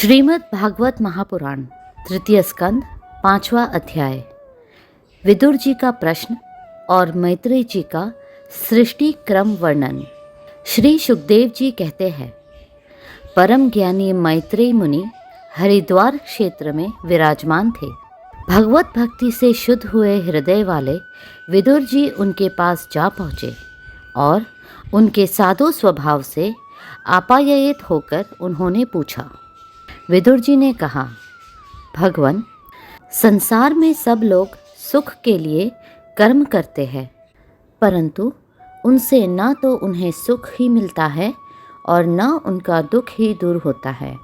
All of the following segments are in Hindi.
श्रीमद् भागवत महापुराण तृतीय स्कंद 5वां अध्याय। विदुर जी का प्रश्न और मैत्रेय जी का सृष्टि क्रम वर्णन। श्री सुखदेव जी कहते हैं, परम ज्ञानी मैत्रेय मुनि हरिद्वार क्षेत्र में विराजमान थे। भगवत भक्ति से शुद्ध हुए हृदय वाले विदुर जी उनके पास जा पहुँचे और उनके साधु स्वभाव से आप्यायित होकर उन्होंने पूछा। विदुर जी ने कहा, भगवन, संसार में सब लोग सुख के लिए कर्म करते हैं, परंतु उनसे न तो उन्हें सुख ही मिलता है और न उनका दुख ही दूर होता है,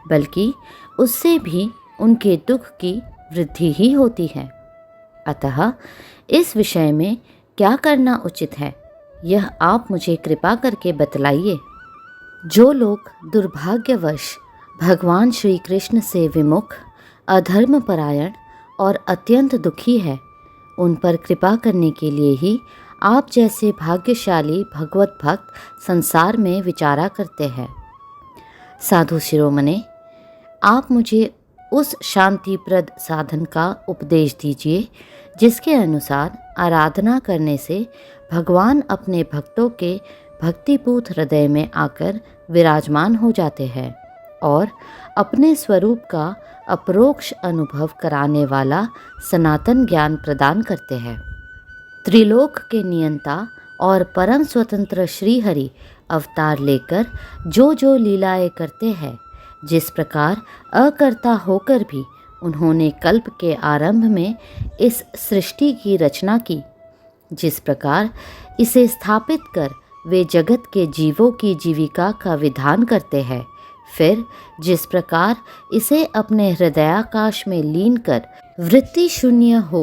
बल्कि उससे भी उनके दुख की वृद्धि ही होती है। अतः इस विषय में क्या करना उचित है, यह आप मुझे कृपा करके बतलाइए। जो लोग दुर्भाग्यवश भगवान श्री कृष्ण से विमुख, अधर्मपरायण और अत्यंत दुखी है, उन पर कृपा करने के लिए ही आप जैसे भाग्यशाली भगवत भक्त संसार में विचारा करते हैं। साधु शिरोमणे, आप मुझे उस शांतिप्रद साधन का उपदेश दीजिए जिसके अनुसार आराधना करने से भगवान अपने भक्तों के भक्तिपूत हृदय में आकर विराजमान हो जाते हैं और अपने स्वरूप का अपरोक्ष अनुभव कराने वाला सनातन ज्ञान प्रदान करते हैं। त्रिलोक के नियंता और परम स्वतंत्र श्री हरि अवतार लेकर जो जो लीलाएं करते हैं, जिस प्रकार अकर्ता होकर भी उन्होंने कल्प के आरंभ में इस सृष्टि की रचना की, जिस प्रकार इसे स्थापित कर वे जगत के जीवों की जीविका का विधान करते हैं, फिर जिस प्रकार इसे अपने हृदयाकाश में लीन कर वृत्ति शून्य हो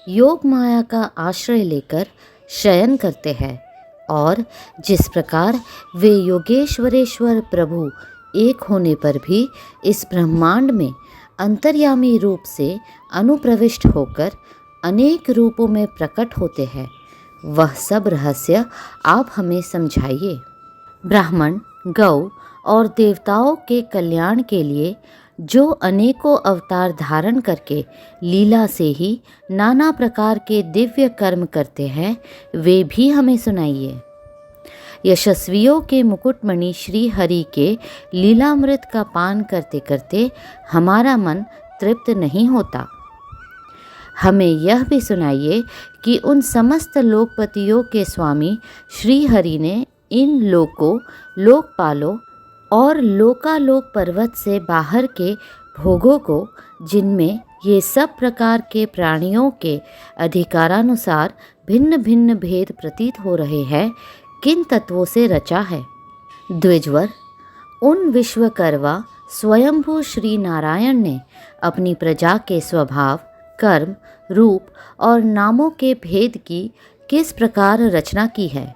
योग माया का आश्रय लेकर शयन करते हैं, और जिस प्रकार वे योगेश्वरेश्वर प्रभु एक होने पर भी इस ब्रह्मांड में अंतर्यामी रूप से अनुप्रविष्ट होकर अनेक रूपों में प्रकट होते हैं, वह सब रहस्य आप हमें समझाइए। ब्राह्मण, गौ और देवताओं के कल्याण के लिए जो अनेकों अवतार धारण करके लीला से ही नाना प्रकार के दिव्य कर्म करते हैं, वे भी हमें सुनाइए। यशस्वियों के मुकुटमणि श्री हरि के लीलामृत का पान करते करते हमारा मन तृप्त नहीं होता। हमें यह भी सुनाइए कि उन समस्त लोकपतियों के स्वामी श्री हरि ने इन लोकों, लोकपालों और लोकालोक पर्वत से बाहर के भोगों को, जिनमें ये सब प्रकार के प्राणियों के अधिकारानुसार भिन्न भिन्न भेद प्रतीत हो रहे हैं, किन तत्वों से रचा है। द्विजवर, उन विश्वकर्वा स्वयंभू श्री नारायण ने अपनी प्रजा के स्वभाव, कर्म, रूप और नामों के भेद की किस प्रकार रचना की है।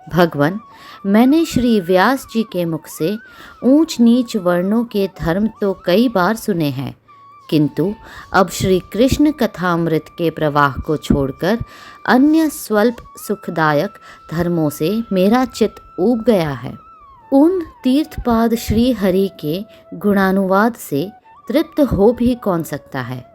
भगवन, मैंने श्री व्यास जी के मुख से ऊंच नीच वर्णों के धर्म तो कई बार सुने हैं, किंतु अब श्री कृष्ण कथामृत के प्रवाह को छोड़कर अन्य स्वल्प सुखदायक धर्मों से मेरा चित्त ऊब गया है। उन तीर्थपाद श्री हरि के गुणानुवाद से तृप्त हो भी कौन सकता है।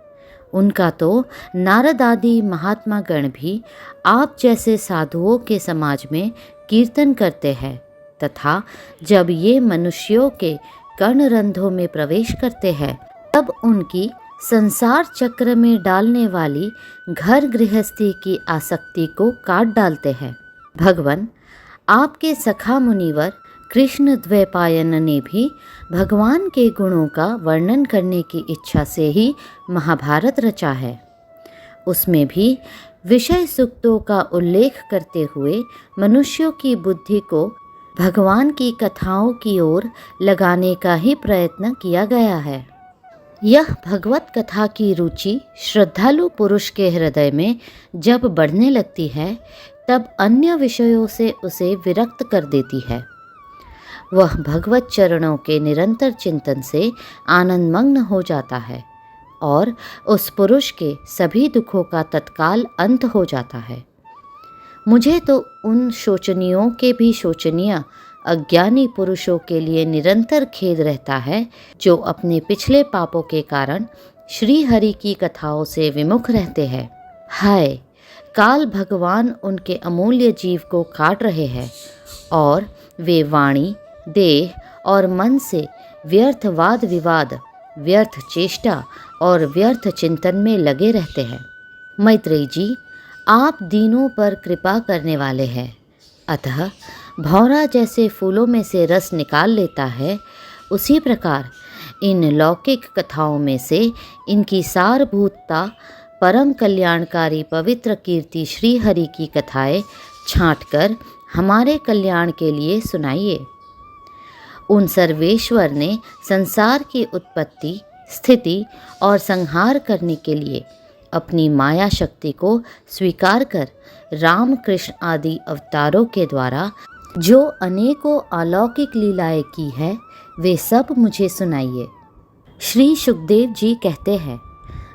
उनका तो नारद आदि महात्मा गण भी आप जैसे साधुओं के समाज में कीर्तन करते हैं, तथा जब ये मनुष्यों के कर्णरंध्रों में प्रवेश करते हैं, तब उनकी संसार चक्र में डालने वाली घर गृहस्थी की आसक्ति को काट डालते हैं। भगवन, आपके सखा मुनिवर कृष्ण द्वैपायन ने भी भगवान के गुणों का वर्णन करने की इच्छा से ही महाभारत रचा है। उसमें भी विषय सूक्तों का उल्लेख करते हुए मनुष्यों की बुद्धि को भगवान की कथाओं की ओर लगाने का ही प्रयत्न किया गया है। यह भगवत कथा की रुचि श्रद्धालु पुरुष के हृदय में जब बढ़ने लगती है, तब अन्य विषयों से उसे विरक्त कर देती है। वह भगवत चरणों के निरंतर चिंतन से आनंदमग्न हो जाता है और उस पुरुष के सभी दुखों का तत्काल अंत हो जाता है। मुझे तो उन शोचनीयों के भी शोचनीय अज्ञानी पुरुषों के लिए निरंतर खेद रहता है, जो अपने पिछले पापों के कारण श्री हरि की कथाओं से विमुख रहते हैं। हाय, काल भगवान उनके अमूल्य जीव को काट रहे हैं और वे वाणी, देह और मन से व्यर्थ वाद विवाद, व्यर्थ चेष्टा और व्यर्थ चिंतन में लगे रहते हैं। मैत्रेयी जी, आप दीनों पर कृपा करने वाले हैं, अतः भौरा जैसे फूलों में से रस निकाल लेता है, उसी प्रकार इन लौकिक कथाओं में से इनकी सारभूतता परम कल्याणकारी पवित्र कीर्ति श्री हरि की कथाएं छांटकर हमारे कल्याण के लिए सुनाइए। उन सर्वेश्वर ने संसार की उत्पत्ति, स्थिति और संहार करने के लिए अपनी माया शक्ति को स्वीकार कर राम कृष्ण आदि अवतारों के द्वारा जो अनेकों अलौकिक लीलाएं की है, वे सब मुझे सुनाइए। श्री सुखदेव जी कहते हैं,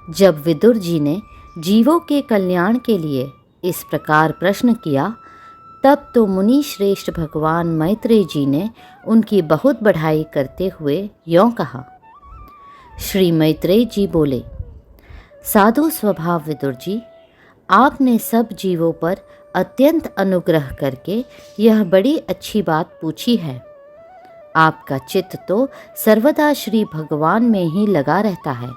जब विदुर जी ने जीवों के कल्याण के लिए इस प्रकार प्रश्न किया, तब तो मुनि श्रेष्ठ भगवान मैत्रेयी जी ने उनकी बहुत बढ़ाई करते हुए यों कहा। श्री मैत्रेयी जी बोले, साधु स्वभाव विदुर जी, आपने सब जीवों पर अत्यंत अनुग्रह करके यह बड़ी अच्छी बात पूछी है। आपका चित्त तो सर्वदा श्री भगवान में ही लगा रहता है,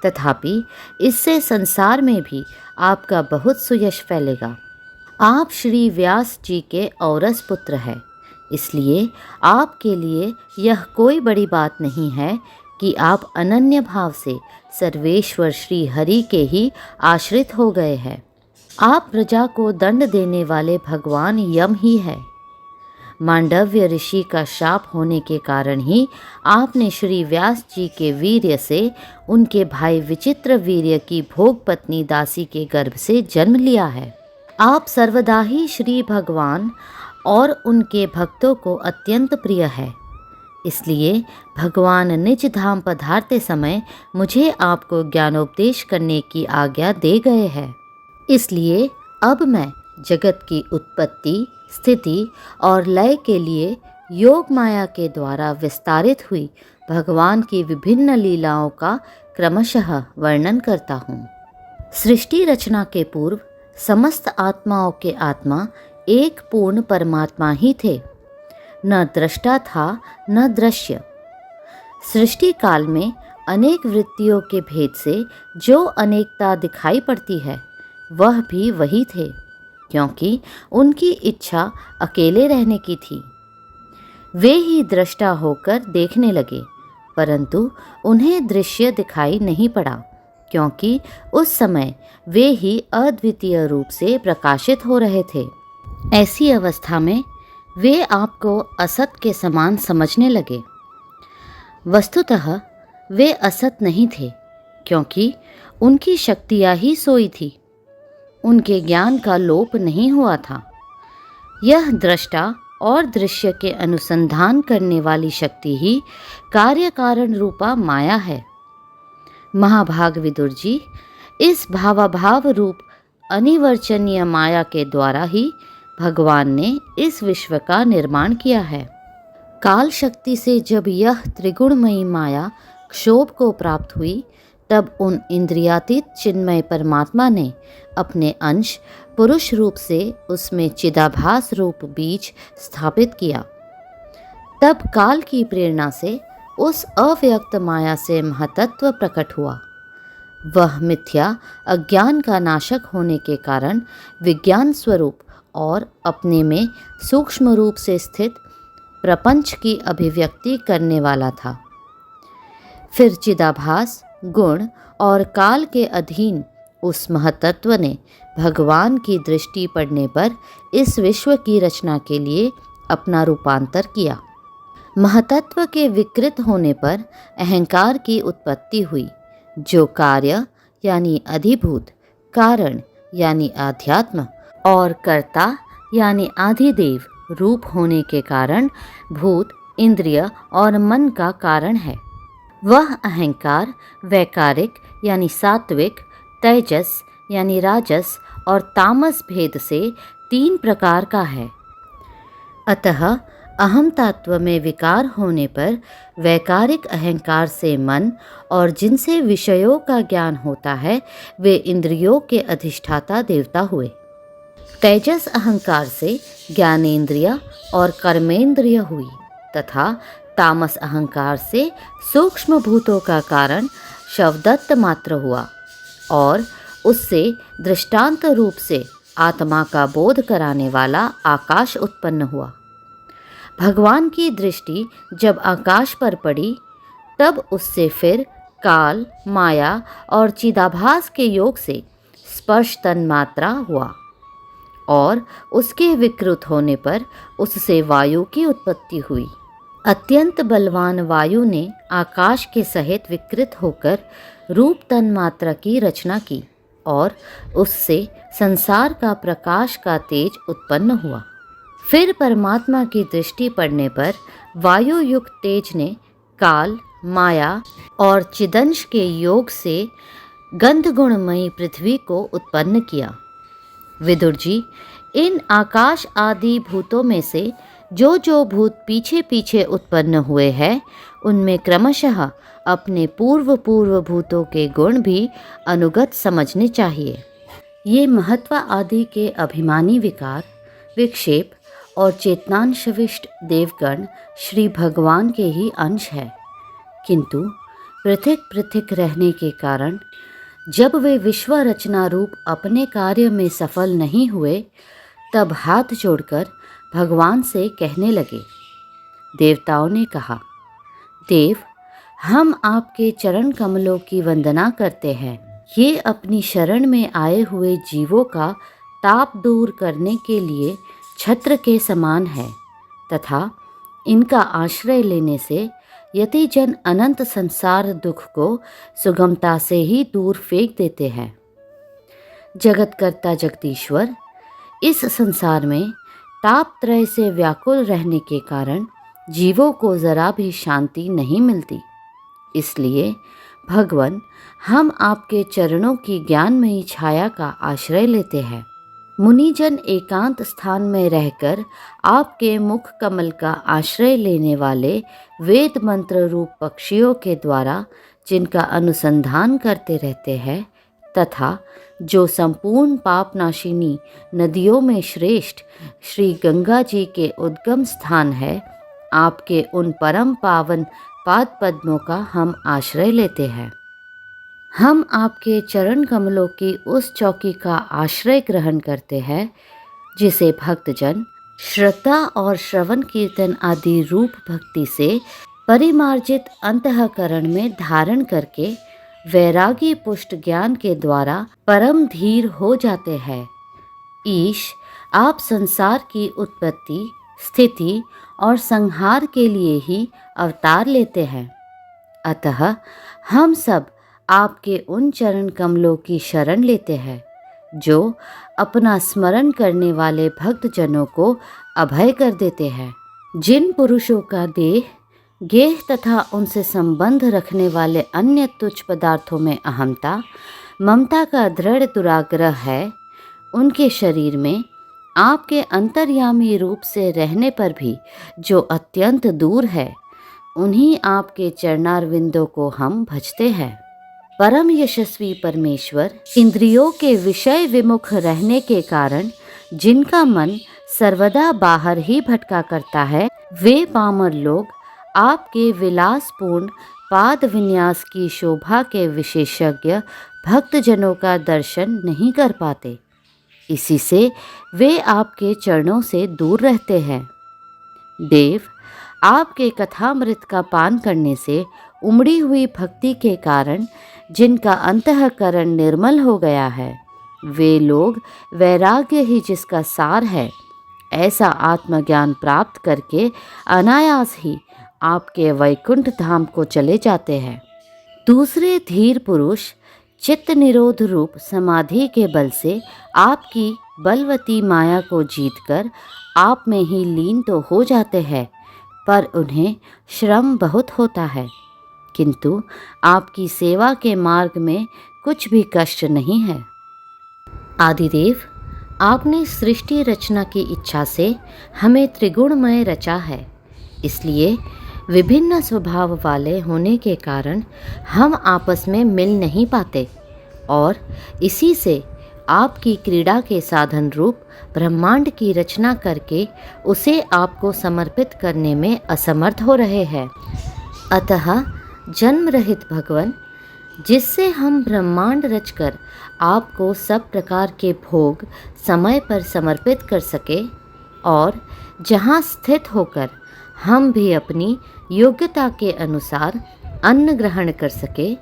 तथापि इससे संसार में भी आपका बहुत सुयश फैलेगा। आप श्री व्यास जी के औरस पुत्र हैं, इसलिए आपके लिए यह कोई बड़ी बात नहीं है कि आप अनन्य भाव से सर्वेश्वर श्री हरि के ही आश्रित हो गए हैं। आप प्रजा को दंड देने वाले भगवान यम ही है। मांडव्य ऋषि का शाप होने के कारण ही आपने श्री व्यास जी के वीर्य से उनके भाई विचित्र वीर्य की भोग पत्नी दासी के गर्भ से जन्म लिया है। आप सर्वदा ही श्री भगवान और उनके भक्तों को अत्यंत प्रिय है, इसलिए भगवान निज धाम पधारते समय मुझे आपको ज्ञानोपदेश करने की आज्ञा दे गए हैं। इसलिए अब मैं जगत की उत्पत्ति, स्थिति और लय के लिए योग माया के द्वारा विस्तारित हुई भगवान की विभिन्न लीलाओं का क्रमशः वर्णन करता हूँ। सृष्टि रचना के पूर्व समस्त आत्माओं के आत्मा एक पूर्ण परमात्मा ही थे, न दृष्टा था न दृश्य। सृष्टि काल में अनेक वृत्तियों के भेद से जो अनेकता दिखाई पड़ती है, वह भी वही थे, क्योंकि उनकी इच्छा अकेले रहने की थी। वे ही दृष्टा होकर देखने लगे, परंतु उन्हें दृश्य दिखाई नहीं पड़ा, क्योंकि उस समय वे ही अद्वितीय रूप से प्रकाशित हो रहे थे। ऐसी अवस्था में वे आपको असत के समान समझने लगे। वस्तुतः वे असत नहीं थे, क्योंकि उनकी शक्तियाँ ही सोई थी, उनके ज्ञान का लोप नहीं हुआ था। यह दृष्टा और दृश्य के अनुसंधान करने वाली शक्ति ही कार्य कारण रूपा माया है। महाभाग विदुर जी, इस भावाभाव रूप अनिवर्चनीय माया के द्वारा ही भगवान ने इस विश्व का निर्माण किया है। काल शक्ति से जब यह त्रिगुणमयी माया क्षोभ को प्राप्त हुई, तब उन इंद्रियातीत चिन्मय परमात्मा ने अपने अंश पुरुष रूप से उसमें चिदाभास रूप बीज स्थापित किया। तब काल की प्रेरणा से उस अव्यक्त माया से महतत्व प्रकट हुआ। वह मिथ्या अज्ञान का नाशक होने के कारण विज्ञान स्वरूप और अपने में सूक्ष्म रूप से स्थित प्रपंच की अभिव्यक्ति करने वाला था। फिर चिदाभास, गुण और काल के अधीन उस महतत्व ने भगवान की दृष्टि पड़ने पर इस विश्व की रचना के लिए अपना रूपांतर किया। महतत्व के विकृत होने पर अहंकार की उत्पत्ति हुई, जो कार्य यानी अधिभूत, कारण यानी आध्यात्म और कर्ता यानी आदिदेव रूप होने के कारण भूत, इंद्रिय और मन का कारण है। वह अहंकार वैकारिक यानी सात्विक, तेजस यानी राजस और तामस भेद से 3 प्रकार का है। अतः अहम तत्व में विकार होने पर वैकारिक अहंकार से मन और जिनसे विषयों का ज्ञान होता है वे इंद्रियों के अधिष्ठाता देवता हुए। तेजस अहंकार से ज्ञानेंद्रिय और कर्मेंद्रिय हुई तथा तामस अहंकार से सूक्ष्म भूतों का कारण शवदत्त मात्र हुआ और उससे दृष्टांत रूप से आत्मा का बोध कराने वाला आकाश उत्पन्न हुआ। भगवान की दृष्टि जब आकाश पर पड़ी तब उससे फिर काल, माया और चिदाभास के योग से स्पर्श तन्मात्रा हुआ और उसके विकृत होने पर उससे वायु की उत्पत्ति हुई। अत्यंत बलवान वायु ने आकाश के सहित विकृत होकर रूप तन्मात्रा की रचना की और उससे संसार का प्रकाश का तेज उत्पन्न हुआ। फिर परमात्मा की दृष्टि पड़ने पर वायु युक्त तेज ने काल, माया और चिदंश के योग से गंध गुणमयी पृथ्वी को उत्पन्न किया। विदुर जी, इन आकाश आदि भूतों में से जो जो भूत पीछे पीछे उत्पन्न हुए हैं उनमें क्रमशः अपने पूर्व पूर्व भूतों के गुण भी अनुगत समझने चाहिए। ये महत्व आदि के अभिमानी विकार, विक्षेप और चेतनांशविष्ट देवगण श्री भगवान के ही अंश है, किंतु पृथक पृथक रहने के कारण जब वे विश्व रचना रूप अपने कार्य में सफल नहीं हुए तब हाथ जोड़कर भगवान से कहने लगे। देवताओं ने कहा, देव, हम आपके चरण कमलों की वंदना करते हैं। ये अपनी शरण में आए हुए जीवों का ताप दूर करने के लिए छत्र के समान है तथा इनका आश्रय लेने से यतिजन अनंत संसार दुख को सुगमता से ही दूर फेंक देते हैं। जगतकर्ता जगदीश्वर, इस संसार में तापत्रय से व्याकुल रहने के कारण जीवों को जरा भी शांति नहीं मिलती। इसलिए भगवन, हम आपके चरणों की ज्ञानमयी छाया का आश्रय लेते हैं। मुनिजन एकांत स्थान में रहकर आपके मुख कमल का आश्रय लेने वाले वेद मंत्र रूप पक्षियों के द्वारा जिनका अनुसंधान करते रहते हैं तथा जो संपूर्ण पापनाशिनी नदियों में श्रेष्ठ श्री गंगा जी के उद्गम स्थान है, आपके उन परम पावन पाद पद्मों का हम आश्रय लेते हैं। हम आपके चरण कमलों की उस चौकी का आश्रय ग्रहण करते हैं जिसे भक्तजन श्रद्धा और श्रवण कीर्तन आदि रूप भक्ति से परिमार्जित अंतःकरण में धारण करके वैरागी पुष्ट ज्ञान के द्वारा परम धीर हो जाते हैं। ईश, आप संसार की उत्पत्ति, स्थिति और संहार के लिए ही अवतार लेते हैं। अतः हम सब आपके उन चरण कमलों की शरण लेते हैं जो अपना स्मरण करने वाले भक्तजनों को अभय कर देते हैं। जिन पुरुषों का देह, गेह तथा उनसे संबंध रखने वाले अन्य तुच्छ पदार्थों में अहमता, ममता का दृढ़ दुराग्रह है, उनके शरीर में आपके अंतर्यामी रूप से रहने पर भी जो अत्यंत दूर है, उन्हीं आपके चरणारविंदों को हम भजते हैं। परम यशस्वी परमेश्वर, इंद्रियों के विषय विमुख रहने के कारण जिनका मन सर्वदा बाहर ही भटका करता है, वे पामर लोग आपके विलासपूर्ण पाद विन्यास की शोभा के विशेषज्ञ भक्तजनों का दर्शन नहीं कर पाते। इसी से वे आपके चरणों से दूर रहते हैं। देव, आपके कथामृत का पान करने से उमड़ी हुई भक्ति के कारण जिनका अंतःकरण निर्मल हो गया है, वे लोग वैराग्य ही जिसका सार है, ऐसा आत्मज्ञान प्राप्त करके अनायास ही आपके वैकुंठ धाम को चले जाते हैं। दूसरे धीर पुरुष चित्त निरोध रूप समाधि के बल से आपकी बलवती माया को जीतकर आप में ही लीन तो हो जाते हैं, पर उन्हें श्रम बहुत होता है, किंतु आपकी सेवा के मार्ग में कुछ भी कष्ट नहीं है। आदिदेव, आपने सृष्टि रचना की इच्छा से हमें त्रिगुणमय रचा है, इसलिए विभिन्न स्वभाव वाले होने के कारण हम आपस में मिल नहीं पाते और इसी से आपकी क्रीड़ा के साधन रूप ब्रह्मांड की रचना करके उसे आपको समर्पित करने में असमर्थ हो रहे हैं। अतः जन्म रहित भगवान, जिससे हम ब्रह्मांड रचकर आपको सब प्रकार के भोग समय पर समर्पित कर सके और जहाँ स्थित होकर हम भी अपनी योग्यता के अनुसार अन्न ग्रहण कर सके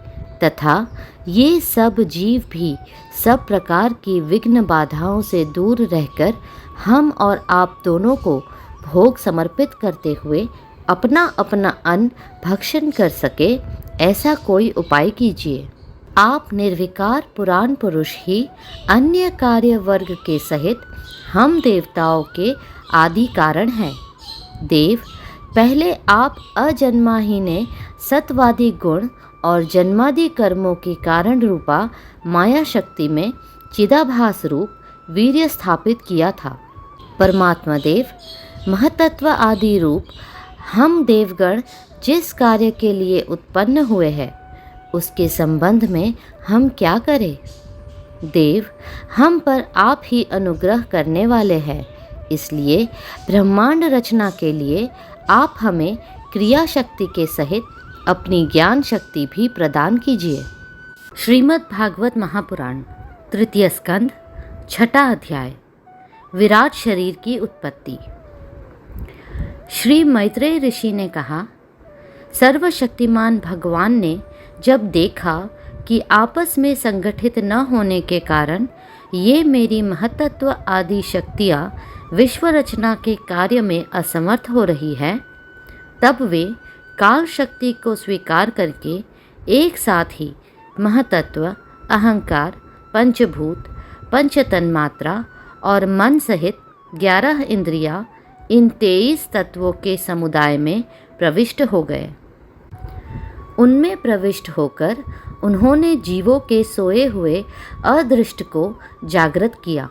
तथा ये सब जीव भी सब प्रकार की विघ्न बाधाओं से दूर रहकर हम और आप दोनों को भोग समर्पित करते हुए अपना अपना अन्न भक्षण कर सके, ऐसा कोई उपाय कीजिए। आप निर्विकार पुराण पुरुष ही अन्य कार्य वर्ग के सहित हम देवताओं के आदि कारण हैं। देव, पहले आप अजन्मा ही ने सत्वादि गुण और जन्मादि कर्मों के कारण रूपा माया शक्ति में चिदाभास रूप वीर्य स्थापित किया था। परमात्मा देव, महतत्व आदि रूप हम देवगण जिस कार्य के लिए उत्पन्न हुए हैं उसके संबंध में हम क्या करें? देव, हम पर आप ही अनुग्रह करने वाले हैं, इसलिए ब्रह्मांड रचना के लिए आप हमें क्रिया शक्ति के सहित अपनी ज्ञान शक्ति भी प्रदान कीजिए। श्रीमद् भागवत महापुराण तृतीय स्कंद छठा अध्याय विराट शरीर की उत्पत्ति। श्री मैत्रेय ऋषि ने कहा, सर्वशक्तिमान भगवान ने जब देखा कि आपस में संगठित न होने के कारण ये मेरी महतत्व आदि शक्तियाँ विश्व रचना के कार्य में असमर्थ हो रही है, तब वे काल शक्ति को स्वीकार करके एक साथ ही महतत्व, अहंकार, पंचभूत, पंच तन्मात्रा और मन सहित 11 इंद्रियां इन 23 तत्वों के समुदाय में प्रविष्ट हो गए। उनमें प्रविष्ट होकर उन्होंने जीवों के सोए हुए अदृष्ट को जागृत किया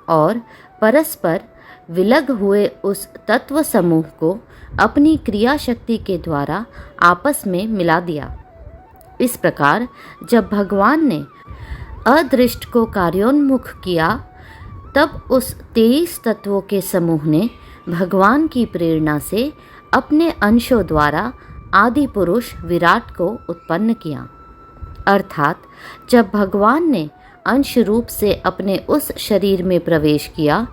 और परस्पर विलग हुए उस तत्व समूह को अपनी क्रिया शक्ति के द्वारा आपस में मिला दिया। इस प्रकार जब भगवान ने अदृष्ट को कार्योन्मुख किया, तब उस 23 तत्वों के समूह ने भगवान की प्रेरणा से अपने अंशों द्वारा आदि पुरुष विराट को उत्पन्न किया। अर्थात जब भगवान ने अंश रूप से अपने उस शरीर में प्रवेश किया,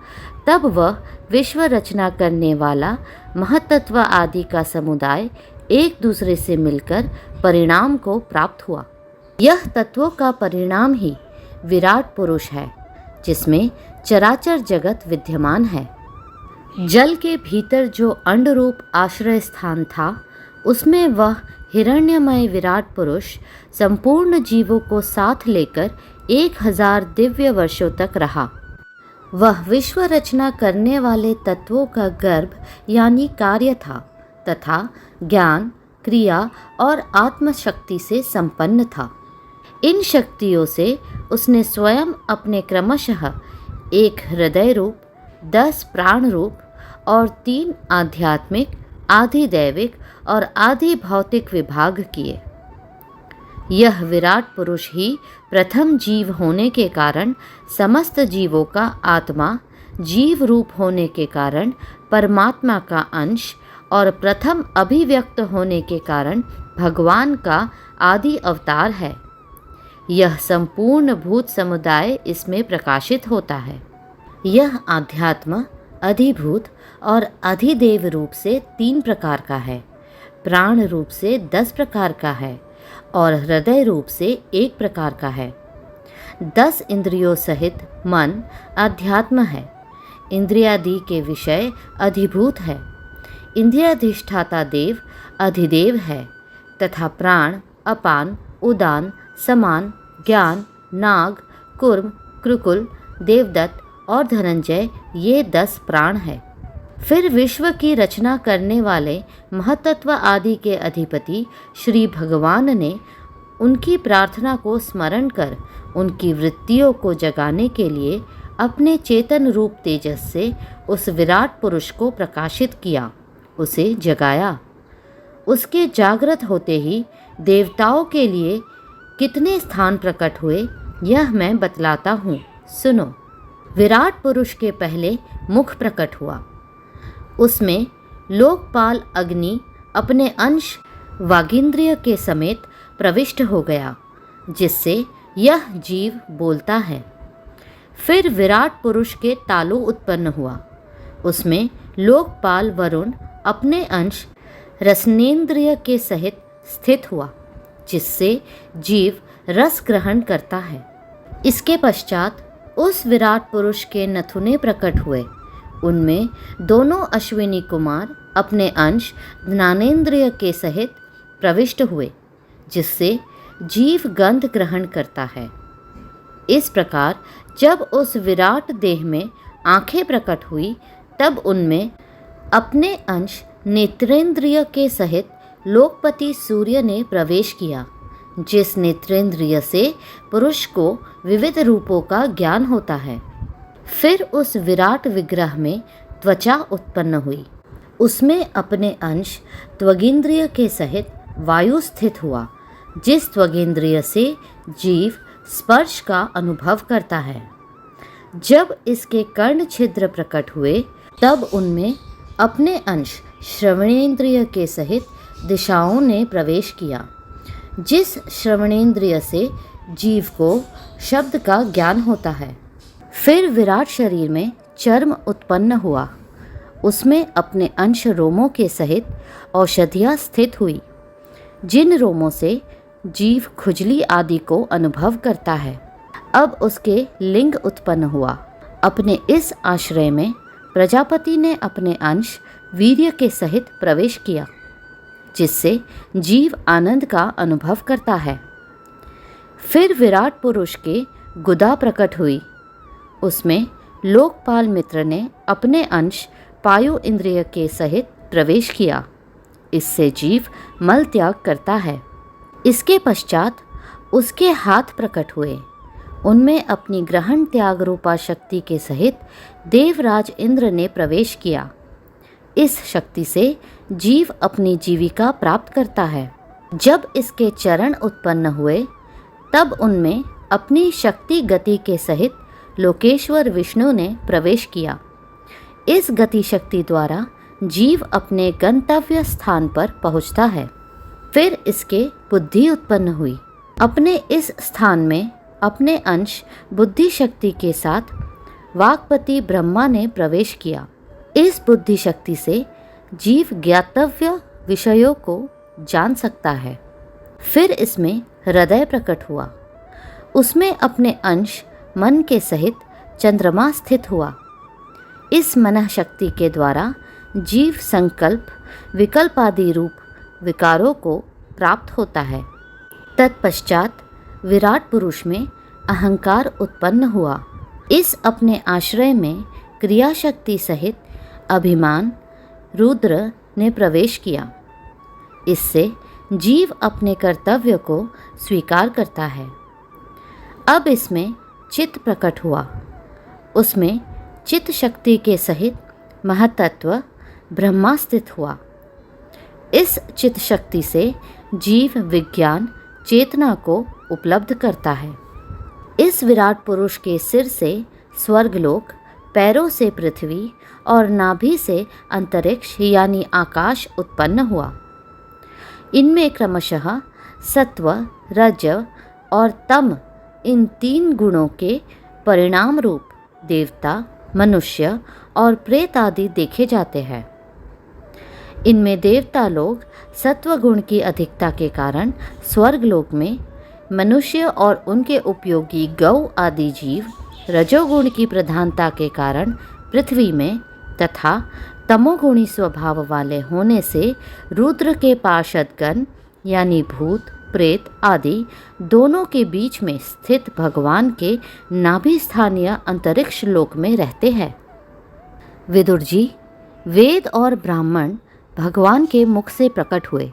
तब वह विश्व रचना करने वाला महतत्व आदि का समुदाय एक दूसरे से मिलकर परिणाम को प्राप्त हुआ। यह तत्वों का परिणाम ही विराट पुरुष है, जिसमें चराचर जगत विद्यमान है। जल के भीतर जो अंड रूप आश्रय स्थान था, उसमें वह हिरण्यमय विराट पुरुष संपूर्ण जीवों को साथ लेकर 1000 दिव्य वर्षों तक रहा। वह विश्व रचना करने वाले तत्वों का गर्भ यानी कार्य था तथा ज्ञान, क्रिया और आत्मशक्ति से संपन्न था। इन शक्तियों से उसने स्वयं अपने क्रमशः एक हृदय रूप, 10 प्राण रूप और 3 आध्यात्मिक, आधि दैविक और आधि भौतिक विभाग किए। यह विराट पुरुष ही प्रथम जीव होने के कारण समस्त जीवों का आत्मा, जीव रूप होने के कारण परमात्मा का अंश और प्रथम अभिव्यक्त होने के कारण भगवान का आदि अवतार है। यह संपूर्ण भूत समुदाय इसमें प्रकाशित होता है। यह आध्यात्म, अधिभूत और अधिदेव रूप से 3 प्रकार का है, प्राण रूप से 10 प्रकार का है और हृदय रूप से 1 प्रकार का है। 10 इंद्रियों सहित मन अध्यात्म है। इंद्रियादि के विषय अधिभूत है। इंद्रियाधिष्ठाता देव अधिदेव है तथा प्राण, अपान, उदान, समान, ज्ञान, नाग, कुर्म, कृकुल, देवदत्त और धनंजय ये 10 प्राण है। फिर विश्व की रचना करने वाले महतत्व आदि के अधिपति श्री भगवान ने उनकी प्रार्थना को स्मरण कर उनकी वृत्तियों को जगाने के लिए अपने चेतन रूप तेजस से उस विराट पुरुष को प्रकाशित किया, उसे जगाया। उसके जागृत होते ही देवताओं के लिए कितने स्थान प्रकट हुए, यह मैं बतलाता हूँ, सुनो। विराट पुरुष के पहले मुख प्रकट हुआ। उसमें लोकपाल अग्नि अपने अंश वागींद्रिय के समेत प्रविष्ट हो गया, जिससे यह जीव बोलता है। फिर विराट पुरुष के तालु उत्पन्न हुआ। उसमें लोकपाल वरुण अपने अंश रसनेन्द्रिय के सहित स्थित हुआ, जिससे जीव रस ग्रहण करता है। इसके पश्चात उस विराट पुरुष के नथुने प्रकट हुए। उनमें दोनों अश्विनी कुमार अपने अंश ज्ञानेन्द्रिय के सहित प्रविष्ट हुए, जिससे जीव गंध ग्रहण करता है। इस प्रकार जब उस विराट देह में आंखें प्रकट हुई, तब उनमें अपने अंश नेत्रेंद्रिय के सहित लोकपति सूर्य ने प्रवेश किया, जिस नेत्रेंद्रिय से पुरुष को विविध रूपों का ज्ञान होता है। फिर उस विराट विग्रह में त्वचा उत्पन्न हुई। उसमें अपने अंश त्वगिंद्रिय के सहित वायु स्थित हुआ, जिस त्वगिंद्रिय से जीव स्पर्श का अनुभव करता है। जब इसके कर्ण छिद्र प्रकट हुए, तब उनमें अपने अंश श्रवणेन्द्रिय के सहित दिशाओं ने प्रवेश किया, जिस श्रवणेन्द्रिय से जीव को शब्द का ज्ञान होता है। फिर विराट शरीर में चर्म उत्पन्न हुआ। उसमें अपने अंश रोमों के सहित औषधियाँ स्थित हुई, जिन रोमों से जीव खुजली आदि को अनुभव करता है। अब उसके लिंग उत्पन्न हुआ। अपने इस आश्रय में प्रजापति ने अपने अंश वीर्य के सहित प्रवेश किया, जिससे जीव आनंद का अनुभव करता है। फिर विराट पुरुष के गुदा प्रकट हुई। उसमें लोकपाल मित्र ने अपने अंश पायु इंद्रिय के सहित प्रवेश किया। इससे जीव मल त्याग करता है। इसके पश्चात उसके हाथ प्रकट हुए। उनमें अपनी ग्रहण त्याग रूपा शक्ति के सहित देवराज इंद्र ने प्रवेश किया। इस शक्ति से जीव अपनी जीविका प्राप्त करता है। जब इसके चरण उत्पन्न हुए, तब उनमें अपनी शक्ति गति के सहित लोकेश्वर विष्णु ने प्रवेश किया। इस गति शक्ति द्वारा जीव अपने गंतव्य स्थान पर पहुंचता है। फिर इसके बुद्धि उत्पन्न हुई। अपने इस स्थान में अपने अंश बुद्धि शक्ति के साथ वाक्पति ब्रह्मा ने प्रवेश किया। इस बुद्धि शक्ति से जीव ज्ञातव्य विषयों को जान सकता है। फिर इसमें हृदय प्रकट हुआ। उसमें अपने अंश मन के सहित चंद्रमा स्थित हुआ। इस मन शक्ति के द्वारा जीव संकल्प विकल्प आदि रूप विकारों को प्राप्त होता है। तत्पश्चात विराट पुरुष में अहंकार उत्पन्न हुआ। इस अपने आश्रय में क्रिया शक्ति सहित अभिमान रुद्र ने प्रवेश किया। इससे जीव अपने कर्तव्य को स्वीकार करता है। अब इसमें चित्त प्रकट हुआ। उसमें चित्त शक्ति के सहित महतत्व ब्रह्मा स्थित हुआ। इस चित्त शक्ति से जीव विज्ञान चेतना को उपलब्ध करता है। इस विराट पुरुष के सिर से स्वर्गलोक, पैरों से पृथ्वी और नाभि से अंतरिक्ष यानी आकाश उत्पन्न हुआ। इनमें क्रमशः सत्व, रज और तम इन 3 गुणों के परिणाम रूप देवता, मनुष्य और प्रेत आदि देखे जाते हैं। इनमें देवता लोग सत्व गुण की अधिकता के कारण स्वर्गलोक में, मनुष्य और उनके उपयोगी गौ आदि जीव रजोगुण की प्रधानता के कारण पृथ्वी में तथा तमोगुणी स्वभाव वाले होने से रुद्र के पार्षदगण यानी भूत, प्रेत आदि दोनों के बीच में स्थित भगवान के नाभि स्थानीय अंतरिक्ष लोक में रहते हैं। विदुर जी, वेद और ब्राह्मण भगवान के मुख से प्रकट हुए।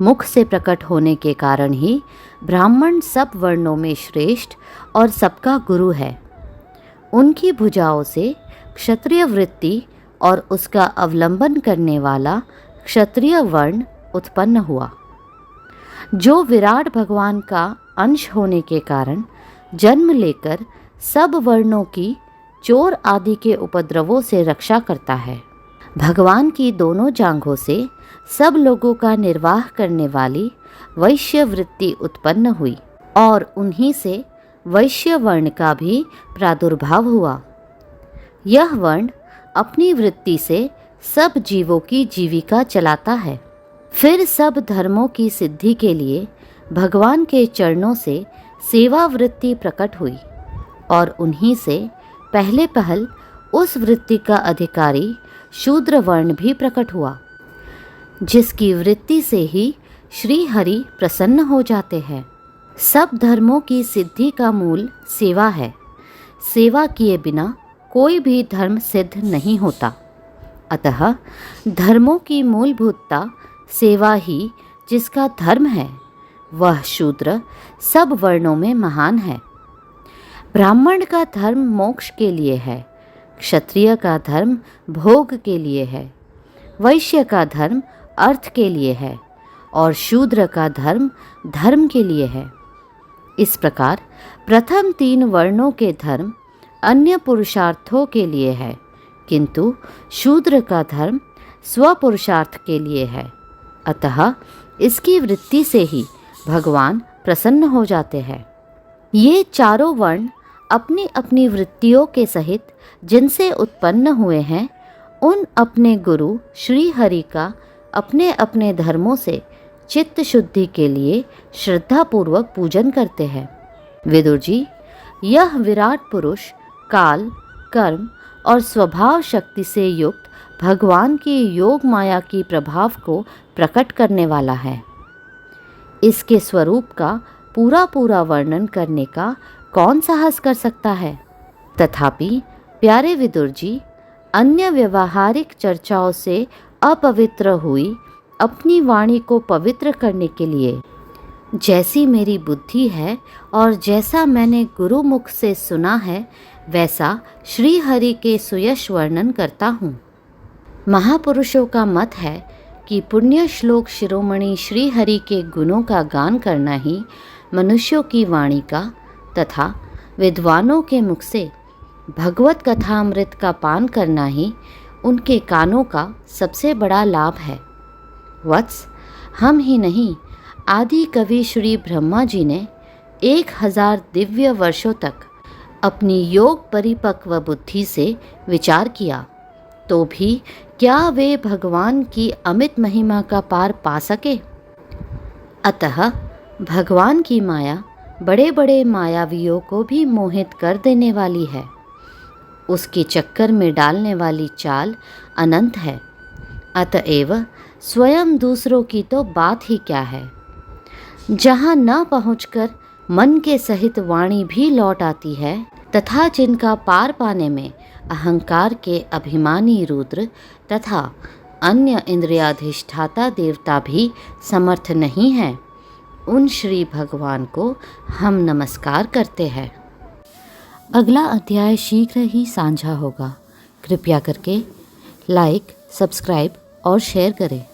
मुख से प्रकट होने के कारण ही ब्राह्मण सब वर्णों में श्रेष्ठ और सबका गुरु है। उनकी भुजाओं से क्षत्रिय वृत्ति और उसका अवलंबन करने वाला क्षत्रिय वर्ण उत्पन्न हुआ, जो विराट भगवान का अंश होने के कारण जन्म लेकर सब वर्णों की चोर आदि के उपद्रवों से रक्षा करता है। भगवान की दोनों जांघों से सब लोगों का निर्वाह करने वाली वैश्य वृत्ति उत्पन्न हुई और उन्हीं से वैश्य वर्ण का भी प्रादुर्भाव हुआ। यह वर्ण अपनी वृत्ति से सब जीवों की जीविका चलाता है। फिर सब धर्मों की सिद्धि के लिए भगवान के चरणों से सेवा वृत्ति प्रकट हुई और उन्हीं से पहले पहल उस वृत्ति का अधिकारी शूद्र वर्ण भी प्रकट हुआ, जिसकी वृत्ति से ही श्री हरि प्रसन्न हो जाते हैं। सब धर्मों की सिद्धि का मूल सेवा है। सेवा किए बिना कोई भी धर्म सिद्ध नहीं होता। अतः धर्मों की मूलभूतता सेवा ही जिसका धर्म है, वह शूद्र सब वर्णों में महान है। ब्राह्मण का धर्म मोक्ष के लिए है, क्षत्रिय का धर्म भोग के लिए है, वैश्य का धर्म अर्थ के लिए है और शूद्र का धर्म धर्म के लिए है। इस प्रकार प्रथम 3 वर्णों के धर्म अन्य पुरुषार्थों के लिए है, किंतु शूद्र का धर्म स्वपुरुषार्थ के लिए है। अतः इसकी वृत्ति से ही भगवान प्रसन्न हो जाते हैं। ये चारों वर्ण अपनी अपनी वृत्तियों के सहित जिनसे उत्पन्न हुए हैं, उन अपने गुरु श्री हरि का अपने अपने धर्मों से चित्त शुद्धि के लिए श्रद्धापूर्वक पूजन करते हैं। विदुर जी, यह विराट पुरुष काल, कर्म और स्वभाव शक्ति से युक्त भगवान की योग माया की प्रभाव को प्रकट करने वाला है। इसके स्वरूप का पूरा पूरा वर्णन करने का कौन साहस कर सकता है? तथापि प्यारे विदुर जी, अन्य व्यवहारिक चर्चाओं से अपवित्र हुई अपनी वाणी को पवित्र करने के लिए जैसी मेरी बुद्धि है और जैसा मैंने गुरुमुख से सुना है, वैसा श्री हरि के सुयश वर्णन करता हूँ। महापुरुषों का मत है कि पुण्य श्लोक शिरोमणि श्री हरि के गुणों का गान करना ही मनुष्यों की वाणी का तथा विद्वानों के मुख से भगवत कथामृत का पान करना ही उनके कानों का सबसे बड़ा लाभ है। वत्स, हम ही नहीं, आदि कवि श्री ब्रह्मा जी ने 1000 दिव्य वर्षों तक अपनी योग परिपक्व बुद्धि से विचार किया, तो भी क्या वे भगवान की अमित महिमा का पार पा सके? अतः भगवान की माया बड़े बड़े मायावियों को भी मोहित कर देने वाली है। उसके चक्कर में डालने वाली चाल अनंत है। अतएव स्वयं दूसरों की तो बात ही क्या है। जहाँ न पहुँचकर मन के सहित वाणी भी लौट आती है, तथा जिनका पार पाने में अहंकार के अभिमानी रुद्र तथा अन्य इंद्रियाधिष्ठाता देवता भी समर्थ नहीं हैं, उन श्री भगवान को हम नमस्कार करते हैं। अगला अध्याय शीघ्र ही साझा होगा। कृपया करके लाइक, सब्सक्राइब और शेयर करें।